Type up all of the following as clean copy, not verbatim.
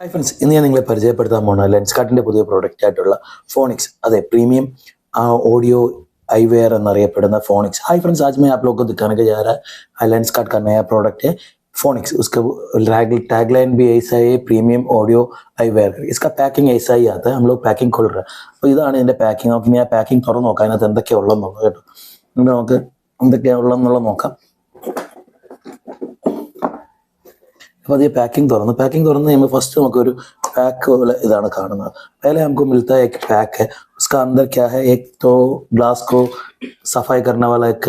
Hi friends, ഇന്ന് ഞാൻ നിങ്ങളെ പരിചയപ്പെടുത്താൻ പോകുന്ന ലെൻസ്കാർട്ടിൻ്റെ പുതിയ പ്രോഡക്റ്റ് ആയിട്ടുള്ള ഫോണിക്സ്, അതെ प्रीमियम ऑडियो आईवेयर എന്നറിയപ്പെടുന്ന ഫോണിക്स। हाय फ्रेंड्स, आज मैं आप लोगों को दिखाने के जा रहा है लेंसकार्ट का नया प्रोडक्ट है फोनिक्स। उसका टैगलाइन भी ऐसा है, प्रीमियम ऑडियो आईवेयर। इसका पैकिंग ऐसा ही आता है। हम लोग पैकिंग खोल रहे हैं, അപ്പോൾ ഇതാണ് ഇതിൻ്റെ പാക്കിംഗ്। നമുക്ക് ഞാൻ പാക്കിംഗ് തുറന്ന് നോക്കാം, അതിനകത്ത് എന്തൊക്കെയാണ് ഉള്ളതെന്നുള്ളത് കേട്ടോ। നമുക്ക് എന്തൊക്കെയാണ് ഉള്ളതെന്നുള്ളത് നോക്കാം। अब ये पैकिंग तुरंत हमें फर्स्ट हमको एक पैक इधाना खाना। पहले हमको मिलता है एक पैक है, उसका अंदर क्या है, एक तो ग्लास को सफाई करने वाला एक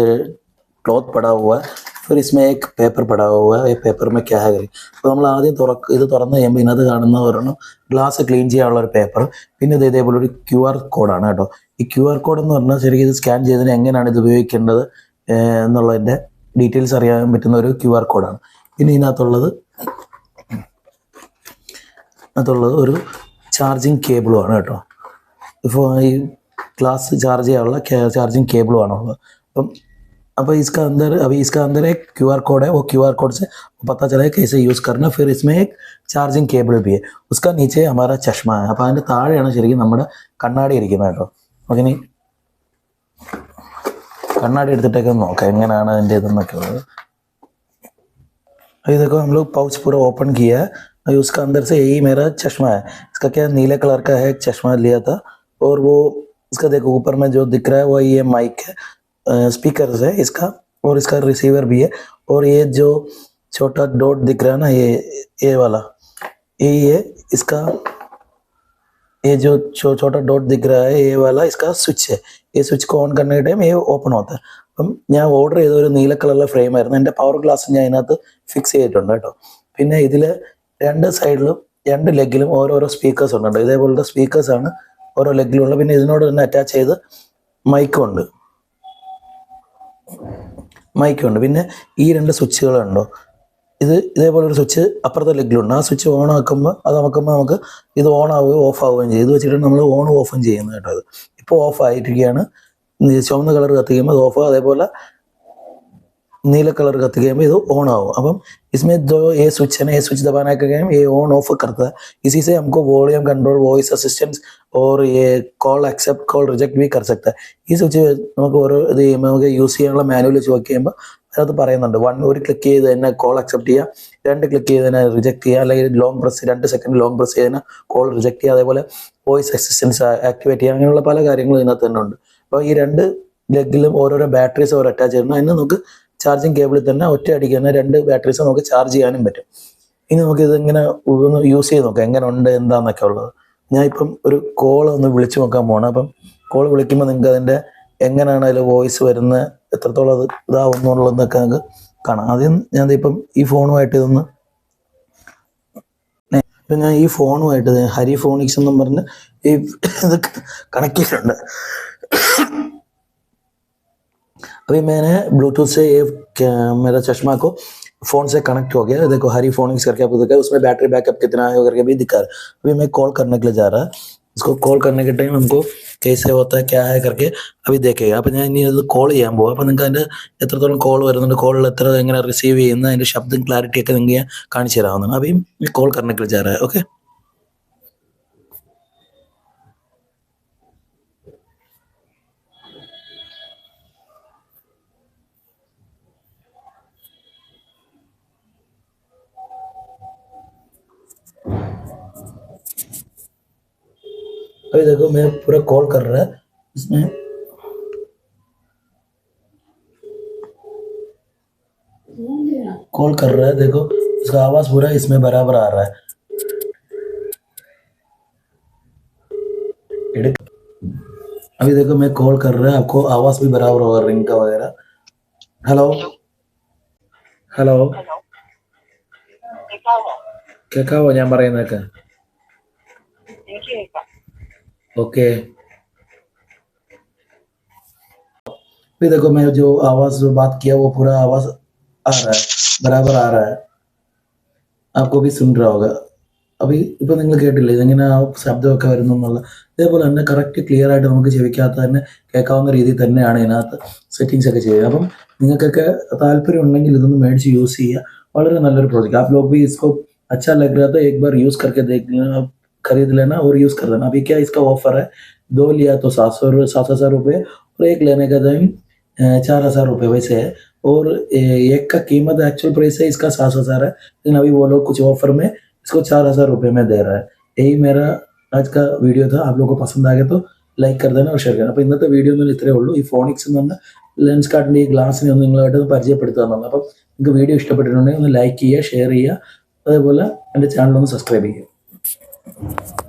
क्लॉथ पड़ा हुआ है, फिर इसमें एक पेपर पड़ा हुआ है। ये पेपर में क्या है അപ്പോൾ നമ്മൾ ആദ്യം ഇത് തുറന്ന് കഴിയുമ്പോൾ ഇതിനകത്ത് കാണുന്ന ഒരെണ്ണം ഗ്ലാസ് ക്ലീൻ ചെയ്യാനുള്ള ഒരു പേപ്പർ, പിന്നെ ഇതേപോലെ ഒരു QR കോഡാണ് കേട്ടോ। ഈ QR കോഡ് എന്ന് പറഞ്ഞാൽ ശരിക്കും ഇത് സ്കാൻ ചെയ്തതിന് എങ്ങനെയാണ് ഇത് ഉപയോഗിക്കേണ്ടത് എന്നുള്ളതിൻ്റെ ഡീറ്റെയിൽസ് അറിയാൻ പറ്റുന്ന ഒരു QR കോഡാണ്। പിന്നെ ഇതിനകത്തുള്ളത് ഒരു ചാർജിങ് കേബിളുമാണ് കേട്ടോ। ഇപ്പോൾ ഈ ഗ്ലാസ് ചാർജ് ചെയ്യാനുള്ള चार्जिंग केबल अब इसका अंदर एक QR कोड है। वो QR कोड से पता चला है कैसे यूज़ करना। फिर इसमें एक चार्जिंग केबल भी है। उसका नीचे हमारा चश्मा है। അപ്പോൾ അതിൻ്റെ താഴെയാണ് ശരിക്കും നമ്മുടെ കണ്ണാടി ഇരിക്കുന്നത് കേട്ടോ। ഓക്കെ, ഇനി കണ്ണാടി എടുത്തിട്ടൊക്കെ നോക്കാം എങ്ങനെയാണ് അതിൻ്റെ ഇതെന്നൊക്കെ ഉള്ളത്। अभी देखो, हम लोग पाउच पूरा ओपन किया है। उसका अंदर से यही मेरा चश्मा है। इसका क्या नीले कलर का है, एक चश्मा लिया था। और वो इसका देखो ऊपर में जो दिख रहा है वो ये माइक है, स्पीकर है इसका, और इसका रिसीवर भी है। और ये जो छोटा डॉट दिख रहा है ना, ये वाला ये इसका, ये जो छोटा डॉट दिख रहा है ये वाला इसका स्विच है। ये स्विच को ऑन करने के टाइम ये ओपन होता है। അപ്പം ഞാൻ ഓർഡർ ചെയ്ത ഒരു നീല കളറിലെ ഫ്രെയിം ആയിരുന്നു। എൻ്റെ പവർ ഗ്ലാസ് ഞാൻ അതിനകത്ത് ഫിക്സ് ചെയ്തിട്ടുണ്ട് കേട്ടോ। പിന്നെ ഇതിൽ രണ്ട് സൈഡിലും രണ്ട് ലെഗിലും ഓരോരോ സ്പീക്കേഴ്സ് ഉണ്ട്। ഇതേപോലത്തെ സ്പീക്കേഴ്സാണ് ഓരോ ലെഗിലുള്ള। പിന്നെ ഇതിനോട് തന്നെ അറ്റാച്ച് ചെയ്ത് മൈക്കുണ്ട്। പിന്നെ ഈ രണ്ട് സ്വിച്ചുകളുണ്ടോ, ഇതേപോലെ ഒരു സ്വിച്ച് അപ്പുറത്തെ ലെഗിലുണ്ട്। ആ സ്വിച്ച് ഓൺ ആക്കുമ്പോൾ നമുക്ക് ഇത് ഓൺ ആവുകയും ഓഫ് ആവുകയും ചെയ്യും। ഇത് വെച്ചിട്ട് നമ്മൾ ഓണും ഓഫും ചെയ്യുന്നത് കേട്ടോ। ഇത് ഇപ്പോൾ ഓഫ് ആയിരിക്കുകയാണ്। ചുവന്ന കളർ കത്തിക്കുമ്പോൾ അത് ഓഫ്, അതേപോലെ नीला कलर का गेम ये ऑन आओ। अब इसमें जो ये स्विच है ना, ये स्विच दबाने का गेम ये ऑन ऑफ करता है। इसी से हमको वॉल्यूम कंट्रोल, वॉइस असिस्टेंस और ये कॉल एक्सेप्ट कॉल रिजेक्ट भी कर सकता है। ഈ സ്വിച്ച് നമുക്ക് യൂസ് ചെയ്യാനുള്ള മാനുവൽ വെച്ച് വർക്ക് ചെയ്യുമ്പോൾ അതിനകത്ത് പറയുന്നുണ്ട്, ഒരു ക്ലിക്ക് ചെയ്ത് തന്നെ കോൾ അക്സെപ്റ്റ് ചെയ്യുക, 2 ക്ലിക്ക് ചെയ്ത് തന്നെ റിജക്ട് ചെയ്യുക, അല്ലെങ്കിൽ 2 സെക്കൻഡ് ലോങ് പ്രസ് ചെയ്ത് തന്നെ കോൾ റിജക്ട് ചെയ്യുക, അതേപോലെ വോയിസ് അസിസ്റ്റൻസ് ആക്ടിവേറ്റ് ചെയ്യുക, അങ്ങനെയുള്ള പല കാര്യങ്ങളും ഇതിനകത്ത് തന്നെ ഉണ്ട്। അപ്പോൾ ഈ രണ്ട് ലെഗിലും ഓരോരോ ബാറ്ററീസ് ഓരോ അറ്റാച്ച് ചെയ്യുന്നു। അതിന് നമുക്ക് ചാർജിങ് കേബിളിൽ തന്നെ ഒറ്റ അടിക്ക് തന്നെ 2 ബാറ്ററീസ് നമുക്ക് ചാർജ് ചെയ്യാനും പറ്റും। ഇനി നമുക്ക് ഇതിങ്ങനെ ഒന്ന് യൂസ് ചെയ്ത് നോക്കാം എങ്ങനെ ഉണ്ട് എന്താണെന്നൊക്കെ ഉള്ളത്। ഞാൻ ഇപ്പം ഒരു കോൾ ഒന്ന് വിളിച്ചു നോക്കാൻ പോകണം। അപ്പം കോൾ വിളിക്കുമ്പോൾ നിങ്ങൾക്ക് അതിൻ്റെ എങ്ങനെയാണ് അതിൽ വോയിസ് വരുന്നത്, എത്രത്തോളം അത് ഇതാവുന്നുള്ളതെന്നൊക്കെ നമുക്ക് കാണാം। ആദ്യം ഞാൻ ഇപ്പം ഈ ഫോണുമായിട്ട് ഇപ്പം ഞാൻ ഈ ഫോണുമായിട്ട് ഹരി ഫോണിക്സ് എന്നും പറഞ്ഞ് ഈ ഇത് കണക്ട് ചെയ്തിട്ടുണ്ട്। अभी मैंने ब्लूटूथ से ये मेरा चश्मा को फ़ोन से कनेक्ट हो गया। देखो हरी फोनिक्स करके आपको दिखा है, उसमें बैटरी बैकअप कितना है करके भी दिखा है। अभी मैं कॉल करने के लिए जा रहा है। इसको कॉल करने के टाइम हमको कैसे होता है क्या है करके अभी देखेगा। അപ്പോൾ ഞാൻ ഇനി അത് കോൾ ചെയ്യാൻ പോകും। അപ്പോൾ നിങ്ങൾക്ക് അതിൻ്റെ എത്രത്തോളം കോൾ വരുന്നുണ്ട്, കോളിൽ എത്ര എങ്ങനെ റിസീവ് ചെയ്യുന്ന അതിൻ്റെ ശബ്ദം ക്ലാരിറ്റി ഒക്കെ നിങ്ങൾക്ക് ഞാൻ കാണിച്ചു തരാവുന്നതാണ്। അപ്പോൾ ഈ കോൾ करने के लिए जा रहा है। ओके, अभी देखो मैं पूरा कॉल कर रहा है। इसमें कॉल कर रहा है, देखो इसका आवाज पूरा इसमें बराबर आ रहा है। अभी देखो मैं कॉल कर रहा है, आपको आवाज भी बराबर होगा, रिंग का वगैरह। हेलो हेलो, കേൾക്കാവോ ഞാൻ പറയുന്നതൊക്കെ? ओके, अभी देखो मैं जो आवाज जो बात किया वो पूरा आवाज आ रहा है, बराबर आ रहा है, आपको भी सुन रहा होगा। അപ്പോൾ ഇപ്പോൾ നിങ്ങൾ കേട്ടില്ലേ ഇതെങ്ങനെ ആ ശബ്ദമൊക്കെ വരുന്നു എന്നുള്ള, ഇതേപോലെ തന്നെ കറക്റ്റ് ക്ലിയർ ആയിട്ട് നമുക്ക് ചെവിക്കകത്ത് തന്നെ കേൾക്കാവുന്ന രീതിയിൽ തന്നെയാണ് ഇതിനകത്ത് സെറ്റിങ്സ് ഒക്കെ ചെയ്യുക। അപ്പം നിങ്ങൾക്കൊക്കെ താല്പര്യം ഉണ്ടെങ്കിൽ ഇതൊന്ന് മേടിച്ച് യൂസ് ചെയ്യുക। വളരെ നല്ലൊരു പ്രോജക്റ്റ്। आप लोग भी इसको अच्छा लग रहा था, एक बार यूज़ करके देख लेना, खरीद लेना और यूज़ कर लेना। अभी क्या इसका ऑफर है, 2 लिया तो 7,000 रुपये और 1 लेने का टाइम 4,000 रुपये वैसे है। और एक का कीमत एक्चुअल प्राइस है इसका 7,000 है, लेकिन अभी वो लोग कुछ ऑफर में इसको 4,000 रुपये में दे रहा है। यही मेरा आज का വീഡിയോ था. आप लोगों को पसंद आ गया तो ലൈക്ക് कर देना और ഷെയർ ചെയ്യണം. അപ്പോൾ ഇന്നത്തെ വീഡിയോ ഒന്നും ഇത്രയേ ഉള്ളൂ. ഈ ഫോണിക്സ് എന്ന് പറഞ്ഞ ലെൻസ് കാർഡിൻ്റെ ഈ ഗ്ലാസിനെ ഒന്ന് നിങ്ങളായിട്ട് പരിചയപ്പെടുത്തുക എന്നുള്ളത്. അപ്പം നിങ്ങൾക്ക് വീഡിയോ ഇഷ്ടപ്പെട്ടിട്ടുണ്ടെങ്കിൽ ഒന്ന് ലൈക്ക് ചെയ്യുക, ഷെയർ ചെയ്യുക, അതേപോലെ എൻ്റെ ചാനൽ ഒന്ന് സബ്സ്ക്രൈബ് ചെയ്യുക.